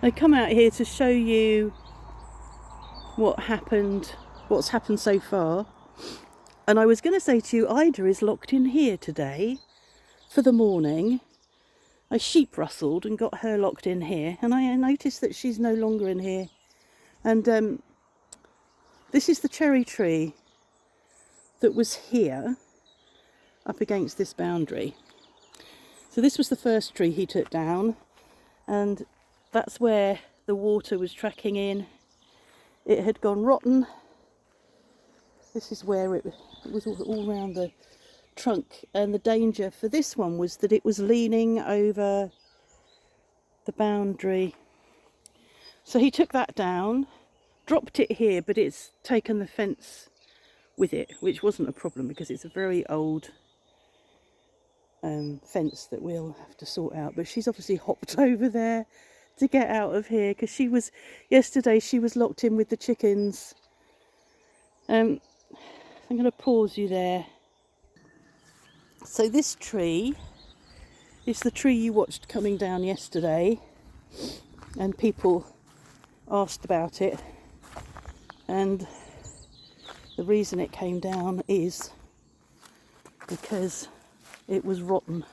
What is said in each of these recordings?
I come out here to show you what's happened so far. And I was going to say to you, Ida is locked in here today for the morning. I sheep rustled and got her locked in here, and I noticed that she's no longer in here. And this is the cherry tree that was here up against this boundary. So this was the first tree he took down, and that's where the water was tracking in. It had gone rotten. This is where it was all around the trunk, and the danger for this one was that it was leaning over the boundary. So he took that down, dropped it here, but it's taken the fence with it, which wasn't a problem because it's a very old fence that we'll have to sort out. But she's obviously hopped over there to get out of here because yesterday she was locked in with the chickens. I'm going to pause you there. So this tree is the tree you watched coming down yesterday, and people asked about it, and the reason it came down is because it was rotten.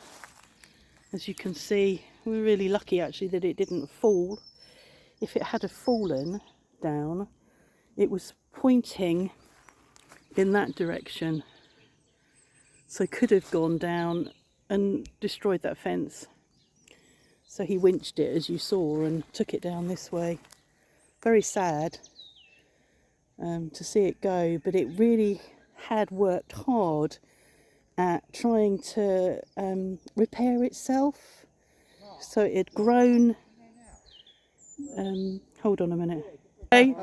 As you can see, we were really lucky actually that it didn't fall. If it had fallen down, it was pointing in that direction, so could have gone down and destroyed that fence. So he winched it, as you saw, and took it down this way. Very sad to see it go, but it really had worked hard at trying to repair itself. So it had grown. Hold on a minute. Hey,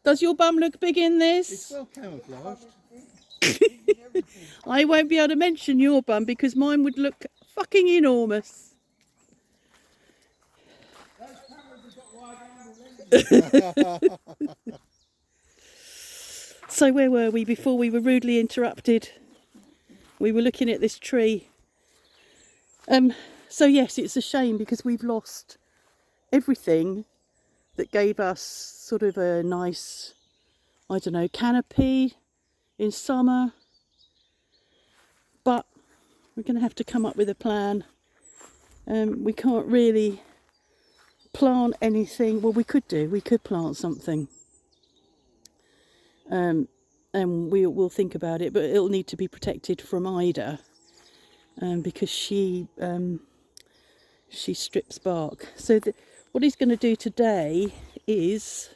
does your bum look big in this? It's well camouflaged. I won't be able to mention your bum because mine would look fucking enormous. So where were we before we were rudely interrupted? We were looking at this tree. So yes, it's a shame because we've lost everything that gave us sort of a nice, I don't know, canopy in summer. But we're going to have to come up with a plan. We can't really plant anything. Well, we could plant something. And we'll think about it, but it'll need to be protected from Ida, because she strips bark. So what he's going to do today is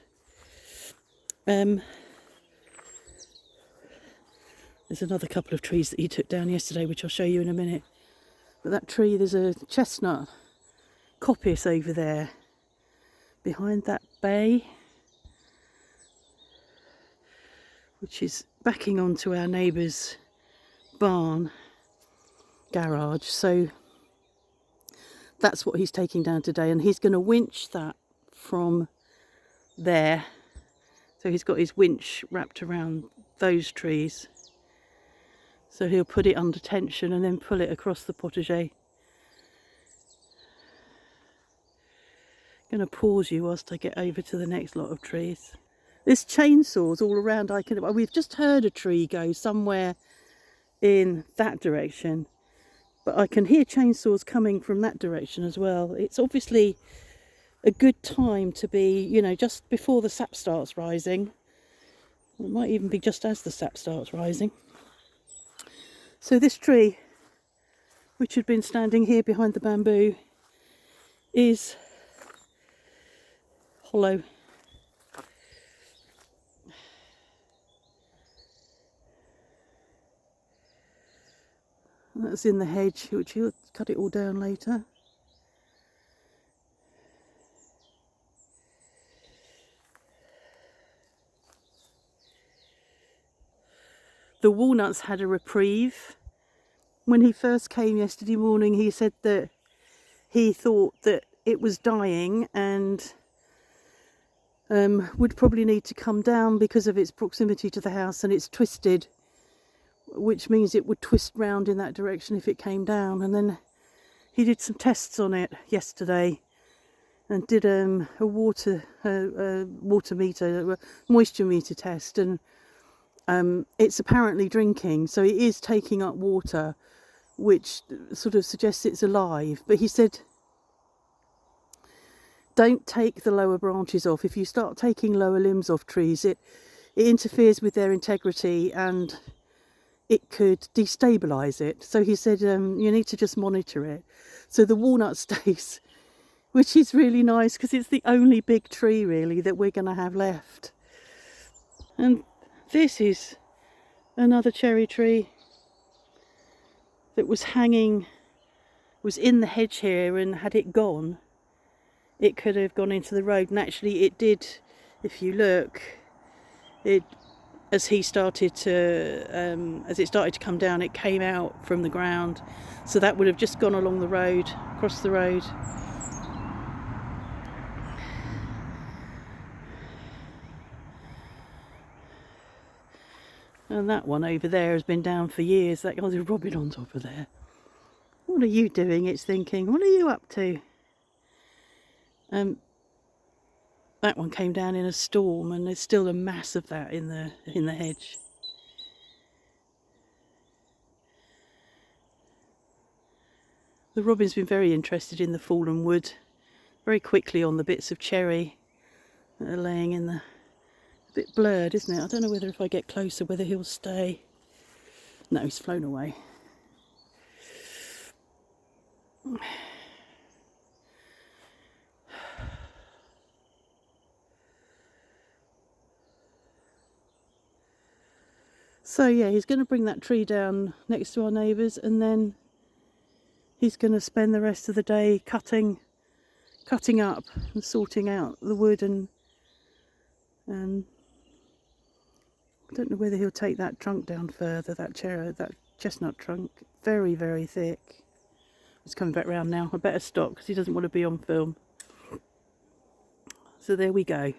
there's another couple of trees that he took down yesterday, which I'll show you in a minute. But that tree, there's a chestnut coppice over there behind that bay, which is backing onto our neighbour's barn garage. So that's what he's taking down today, and he's going to winch that from there. So he's got his winch wrapped around those trees. So he'll put it under tension and then pull it across the potager. Going to pause you whilst I get over to the next lot of trees. There's chainsaws all around. We've just heard a tree go somewhere in that direction, but I can hear chainsaws coming from that direction as well. It's obviously a good time to be, just before the sap starts rising. It might even be just as the sap starts rising. So this tree, which had been standing here behind the bamboo, is hollow. That's in the hedge, which he'll cut it all down later. The walnuts had a reprieve. When he first came yesterday morning, he said that he thought that it was dying and would probably need to come down because of its proximity to the house, and it's twisted, which means it would twist round in that direction if it came down. And then he did some tests on it yesterday, and did a water meter, a moisture meter test, and it's apparently drinking, so it is taking up water, which sort of suggests it's alive. But he said, don't take the lower branches off. If you start taking lower limbs off trees, it interferes with their integrity and it could destabilise it. So he said, you need to just monitor it. So the walnut stays, which is really nice because it's the only big tree really that we're going to have left. And this is another cherry tree that was hanging, was in the hedge here, and had it gone, it could have gone into the road. And actually it did, if you look, it, as it started to come down, it came out from the ground, so that would have just gone along the road, across the road. And that one over there has been down for years. That guy's a robin on top of there. What are you doing? It's thinking, what are you up to? That one came down in a storm, and there's still a mass of that in the hedge. The robin's been very interested in the fallen wood, very quickly on the bits of cherry that are laying in the... A bit blurred, isn't it? I don't know whether if I get closer whether he'll stay. No, he's flown away. So yeah, he's going to bring that tree down next to our neighbours, and then he's going to spend the rest of the day cutting up and sorting out the wood, and I don't know whether he'll take that trunk down further, that chestnut trunk, very, very thick. It's coming back round now. I better stop because he doesn't want to be on film. So there we go.